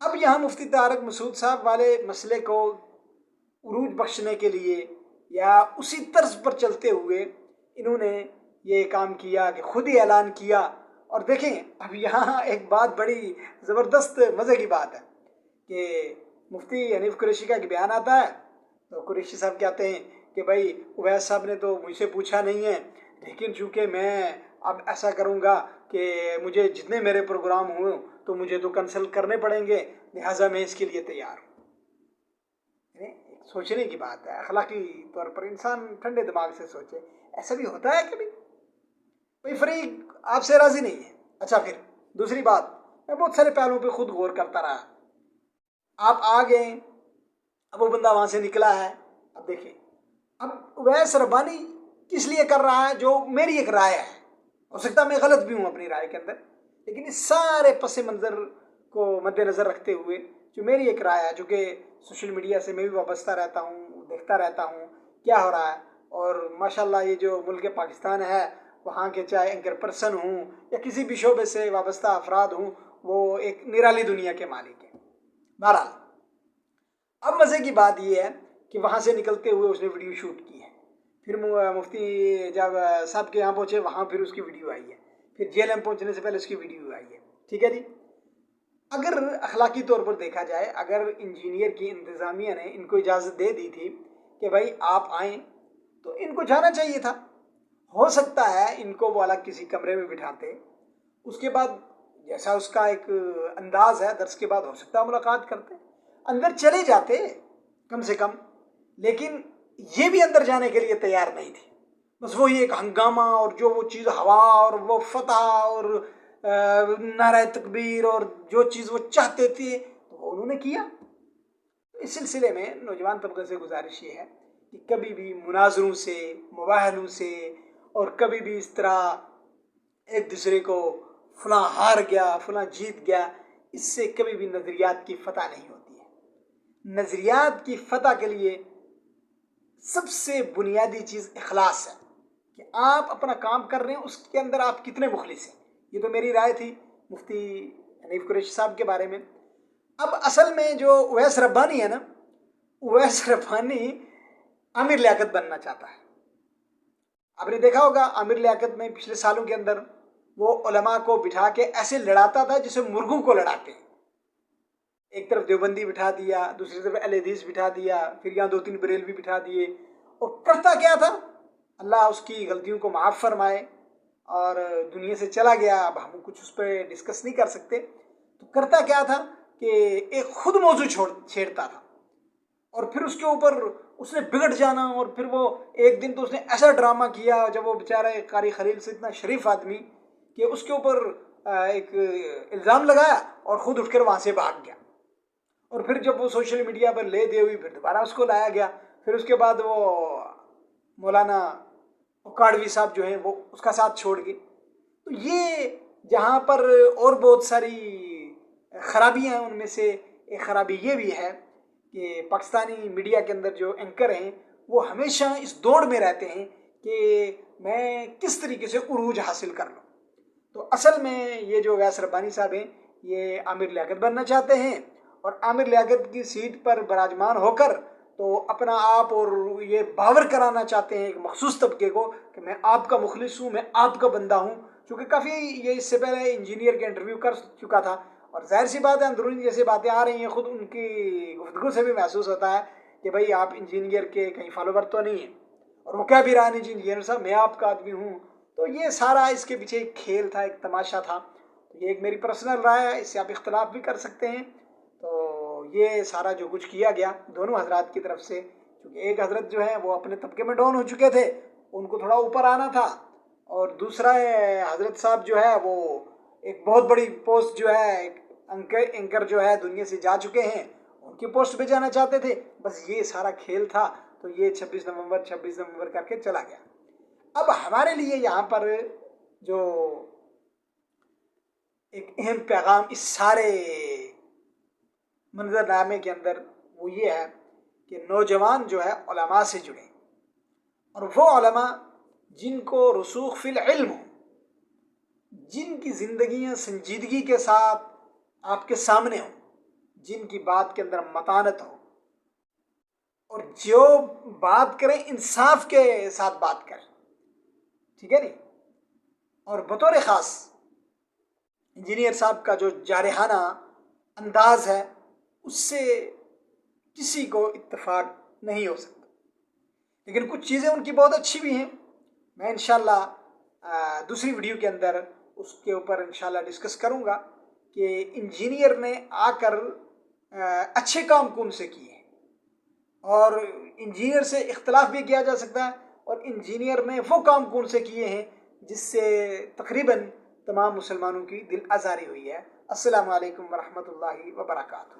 اب یہاں مفتی طارق مسعود صاحب والے مسئلے کو عروج بخشنے کے لیے یا اسی طرز پر چلتے ہوئے انہوں نے یہ کام کیا کہ خود ہی اعلان کیا. اور دیکھیں اب یہاں ایک بات بڑی زبردست مزے کی بات ہے کہ مفتی حنیف قریشی کا ایک بیان آتا ہے تو قریشی صاحب کہتے ہیں کہ بھائی اویس صاحب نے تو مجھ سے پوچھا نہیں ہے، لیکن چونکہ میں اب ایسا کروں گا کہ مجھے جتنے میرے پروگرام ہوں تو مجھے تو کنسلٹ کرنے پڑیں گے، لہٰذا میں اس کے لیے تیار ہوں. سوچنے کی بات ہے، اخلاقی طور پر انسان ٹھنڈے دماغ سے سوچے. ایسا بھی ہوتا ہے کبھی کوئی فریق آپ سے راضی نہیں ہے. اچھا پھر دوسری بات، میں بہت سارے پہلوؤں پہ خود غور کرتا رہا. آپ آ گئے، اب وہ بندہ وہاں سے نکلا ہے. اب دیکھیں اب اویس ربانی کس لیے کر رہا ہے، جو میری ایک رائے ہے، ہو سکتا ہے میں غلط بھی ہوں اپنی رائے کے اندر، لیکن اس سارے پس منظر کو مد نظر رکھتے ہوئے جو میری ایک رائے ہے، جو کہ سوشل میڈیا سے میں بھی وابستہ رہتا ہوں، دیکھتا رہتا ہوں کیا ہو رہا ہے. اور ماشاءاللہ یہ جو ملک پاکستان ہے وہاں کے چاہے اینکر پرسن ہوں یا کسی بھی شعبے سے وابستہ افراد ہوں، وہ ایک نرالی دنیا کے مالک ہیں. بہرحال اب مزے کی بات یہ ہے کہ وہاں سے نکلتے ہوئے اس نے ویڈیو شوٹ کی ہے. پھر مفتی جب صاحب کے یہاں پہنچے وہاں پھر اس کی ویڈیو آئی ہے. پھر جیل میں پہنچنے سے پہلے اس کی ویڈیو آئی ہے. ٹھیک ہے جی. اگر اخلاقی طور پر دیکھا جائے، اگر انجینئر کی انتظامیہ نے ان کو اجازت دے دی تھی کہ بھائی آپ آئیں تو ان کو جانا چاہیے تھا. ہو سکتا ہے ان کو وہ الگ کسی کمرے میں بٹھاتے، اس کے بعد جیسا اس کا ایک انداز ہے درس کے بعد ہو سکتا ہے ملاقات کرتے، اندر چلے جاتے کم سے کم. لیکن یہ بھی اندر جانے کے لیے تیار نہیں تھی. بس وہی ایک ہنگامہ اور جو وہ چیز ہوا اور وہ فتح اور نعرہ تکبیر اور جو چیز وہ چاہتے تھے تو وہ انہوں نے کیا. اس سلسلے میں نوجوان طبقے سے گزارش یہ ہے کہ کبھی بھی مناظروں سے، مباحثوں سے، اور کبھی بھی اس طرح ایک دوسرے کو فلاں ہار گیا فلاں جیت گیا، اس سے کبھی بھی نظریات کی فتح نہیں ہوتی ہے. نظریات کی فتح کے لیے سب سے بنیادی چیز اخلاص ہے کہ آپ اپنا کام کر رہے ہیں اس کے اندر آپ کتنے مخلص ہیں. یہ تو میری رائے تھی مفتی حنیف قریشی صاحب کے بارے میں. اب اصل میں جو اویس ربانی ہے نا، اویس ربانی عامر لیاقت بننا چاہتا ہے. آپ نے دیکھا ہوگا عامر لیاقت میں پچھلے سالوں کے اندر وہ علماء کو بٹھا کے ایسے لڑاتا تھا جسے مرغوں کو لڑاتے ہیں. ایک طرف دیوبندی بٹھا دیا، دوسری طرف اہل حدیث بٹھا دیا، پھر یہاں 2-3 بریلوی بٹھا دیے. اور کرتا کیا تھا، اللہ اس کی غلطیوں کو معاف فرمائے، اور دنیا سے چلا گیا، اب ہم کچھ اس پہ ڈسکس نہیں کر سکتے. تو کرتا کیا تھا کہ ایک خود موضوع چھیڑتا تھا اور پھر اس کے اوپر اس نے بگڑ جانا. اور پھر وہ ایک دن تو اس نے ایسا ڈرامہ کیا جب وہ بیچارہ قاری خلیل سے اتنا شریف آدمی کہ اس کے اوپر ایک الزام لگایا اور خود اٹھ کر وہاں سے بھاگ گیا. اور پھر جب وہ سوشل میڈیا پر لے دے ہوئی پھر دوبارہ اس کو لایا گیا. پھر اس کے بعد وہ مولانا اکاڑوی صاحب جو ہیں وہ اس کا ساتھ چھوڑ گئے. تو یہ جہاں پر اور بہت ساری خرابیاں ہیں، ان میں سے ایک خرابی یہ بھی ہے کہ پاکستانی میڈیا کے اندر جو اینکر ہیں وہ ہمیشہ اس دوڑ میں رہتے ہیں کہ میں کس طریقے سے عروج حاصل کر لوں. تو اصل میں یہ جو اویس ربانی صاحب ہیں یہ عامر لیاقت بننا چاہتے ہیں، اور عامر لیاقت کی سیٹ پر براجمان ہو کر تو اپنا آپ اور یہ باور کرانا چاہتے ہیں ایک مخصوص طبقے کو کہ میں آپ کا مخلص ہوں، میں آپ کا بندہ ہوں. چونکہ کافی یہ اس سے پہلے انجینئر کے انٹرویو کر چکا تھا، اور ظاہر سی بات ہے اندرونی جیسے باتیں آ رہی ہیں خود ان کی گفتگو سے بھی محسوس ہوتا ہے کہ بھائی آپ انجینئر کے کہیں فالوور تو نہیں ہیں. اور وہ کیا بھی رہا نہیں جی انجینئر صاحب میں آپ کا آدمی ہوں. تو یہ سارا اس کے پیچھے ایک کھیل تھا، ایک تماشا تھا. تو یہ ایک میری پرسنل رائے ہے، اس سے آپ اختلاف بھی کر سکتے ہیں. تو یہ سارا جو کچھ کیا گیا دونوں حضرات کی طرف سے، کیونکہ ایک حضرت جو ہے وہ اپنے طبقے میں ڈاؤن ہو چکے تھے، ان کو تھوڑا اوپر آنا تھا، اور دوسرا حضرت صاحب جو ہے وہ ایک بہت بڑی پوسٹ جو ہے اینکر جو ہے دنیا سے جا چکے ہیں ان کی پوسٹ پہ جانا چاہتے تھے. بس یہ سارا کھیل تھا. تو یہ 26 نومبر کر کے چلا گیا. اب ہمارے لیے یہاں پر جو ایک اہم پیغام اس سارے منظر نامے کے اندر وہ یہ ہے کہ نوجوان جو ہے علماء سے جڑیں، اور وہ علماء جن کو رسوخ فی العلم ہوں، جن کی زندگیاں سنجیدگی کے ساتھ آپ کے سامنے ہوں، جن کی بات کے اندر متانت ہو، اور جو بات کریں انصاف کے ساتھ بات کریں، ٹھیک ہے نہیں؟ اور بطور خاص انجینئر صاحب کا جو جارحانہ انداز ہے اس سے کسی کو اتفاق نہیں ہو سکتا، لیکن کچھ چیزیں ان کی بہت اچھی بھی ہیں. میں انشاءاللہ دوسری ویڈیو کے اندر اس کے اوپر انشاءاللہ ڈسکس کروں گا کہ انجینئر نے آ کر اچھے کام کون سے کیے ہیں، اور انجینئر سے اختلاف بھی کیا جا سکتا ہے، اور انجینئر نے وہ کام کون سے کیے ہیں جس سے تقریباً تمام مسلمانوں کی دل آزاری ہوئی ہے. السلام علیکم ورحمۃ اللہ وبرکاتہ.